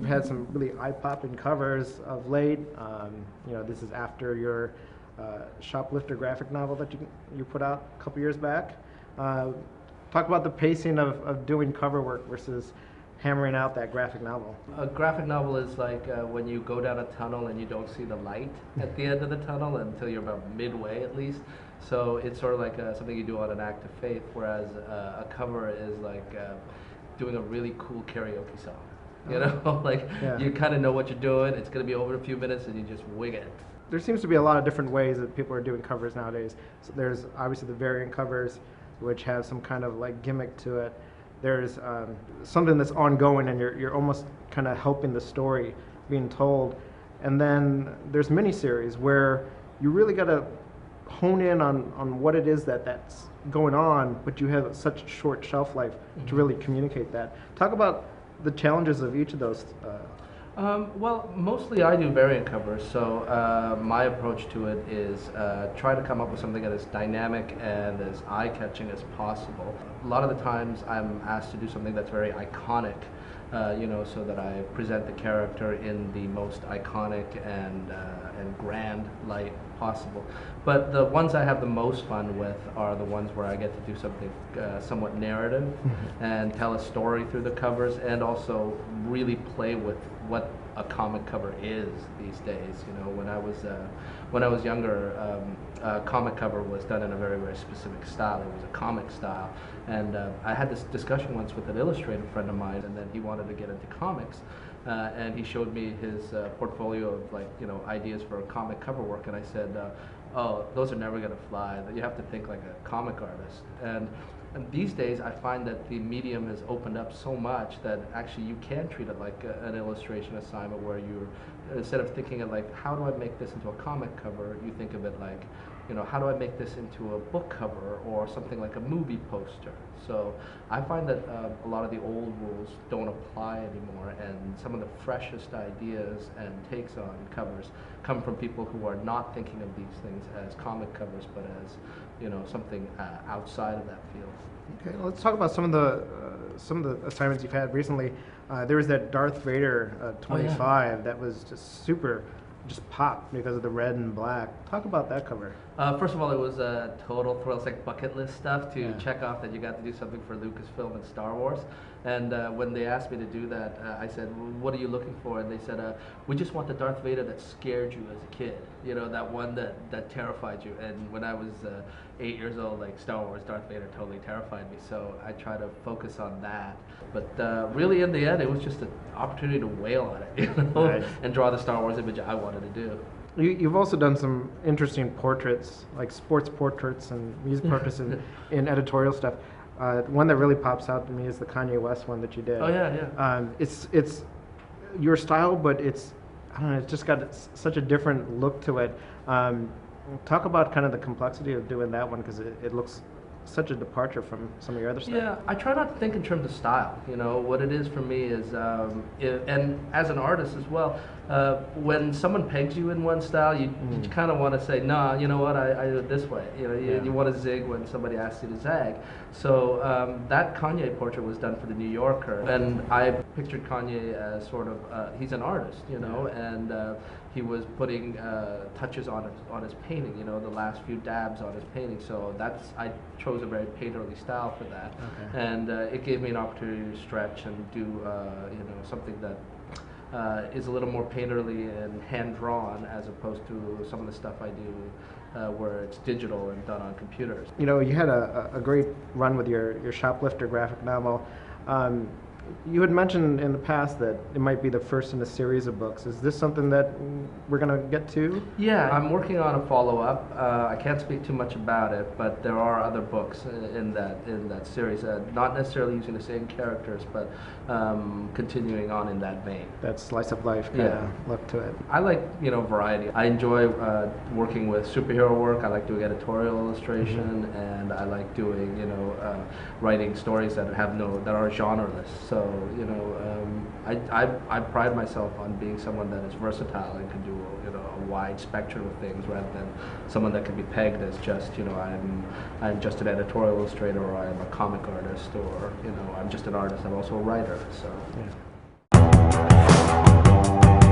had some really eye-popping covers of late. You know, this is after your Shoplifter graphic novel that you put out a couple years back. Talk about the pacing of doing cover work versus hammering out that graphic novel. A graphic novel is like when you go down a tunnel and you don't see the light at the end of the tunnel until you're about midway at least. So it's sort of like something you do on an act of faith, whereas a cover is like doing a really cool karaoke song. You know, like you kind of know what you're doing. It's going to be over in a few minutes and you just wing it. There seems to be a lot of different ways that people are doing covers nowadays. So there's obviously the variant covers, which have some kind of like gimmick to it. There's something that's ongoing and you're almost kind of helping the story being told. And then there's miniseries where you really got to hone in on what it is that's going on, but you have such a short shelf life to really communicate that. Talk about the challenges of each of those. Well, mostly I do variant covers, so my approach to it is try to come up with something that is dynamic and as eye-catching as possible. A lot of the times I'm asked to do something that's very iconic, you know, so that I present the character in the most iconic and grand light possible. But the ones I have the most fun with are the ones where I get to do something somewhat narrative and tell a story through the covers, and also really play with what a comic cover is these days. You know, when I was younger, a comic cover was done in a very, very specific style. It was a comic style, and I had this discussion once with an illustrator friend of mine, and then he wanted to get into comics. And he showed me his portfolio of, like, you know, ideas for comic cover work, and I said, oh, those are never going to fly. You have to think like a comic artist. And these days I find that the medium has opened up so much that actually you can treat it like an illustration assignment, where you're, instead of thinking of like, how do I make this into a comic cover, you think of it like, you know, how do I make this into a book cover or something like a movie poster? So I find that a lot of the old rules don't apply anymore, and some of the freshest ideas and takes on covers come from people who are not thinking of these things as comic covers, but as, you know, something outside of that field. Okay, well, let's talk about some of the assignments you've had recently. There was that Darth Vader 25 that was just super. Just popped because of the red and black. Talk about that cover. First of all, it was a total thrill. It's like bucket list stuff to check off that you got to do something for Lucasfilm and Star Wars. And when they asked me to do that, I said, well, what are you looking for? And they said, we just want the Darth Vader that scared you as a kid. You know, that one that terrified you. And when I was 8 years old, like Star Wars, Darth Vader totally terrified me. So I try to focus on that. But really, in the end, it was just an opportunity to wail on it, you know, and draw the Star Wars image I wanted to do. You've also done some interesting portraits, like sports portraits and music portraits in editorial stuff. One that really pops out to me is the Kanye West one that you did. Oh yeah. It's your style, but it's, I don't know, it's just got such a different look to it. Talk about kind of the complexity of doing that one, because it looks such a departure from some of your other stuff. Yeah, I try not to think in terms of style. You know, what it is for me is, and as an artist as well, when someone pegs you in one style, you kind of want to say, nah, you know what, I do it this way. You know, you want to zig when somebody asks you to zag. So that Kanye portrait was done for the New Yorker, and I pictured Kanye as sort of, he's an artist, you know, and he was putting touches on his painting, you know, the last few dabs on his painting. So I chose a very painterly style for that, and it gave me an opportunity to stretch and do, you know, something that is a little more painterly and hand-drawn, as opposed to some of the stuff I do where it's digital and done on computers. You know, you had a great run with your Shoplifter graphic novel. You had mentioned in the past that it might be the first in a series of books. Is this something that we're going to get to? Yeah, I'm working on a follow-up. I can't speak too much about it, but there are other books in that series, not necessarily using the same characters, but continuing on in that vein. That slice of life kind of look to it. I like, you know, variety. I enjoy working with superhero work. I like doing editorial illustration, and I like doing, you know, writing stories that are genreless. So, you know, I pride myself on being someone that is versatile and can do, you know, a wide spectrum of things, rather than someone that can be pegged as just, you know, I'm just an editorial illustrator, or I'm a comic artist, or, you know, I'm just an artist. I'm also a writer. So. Yeah. Bye.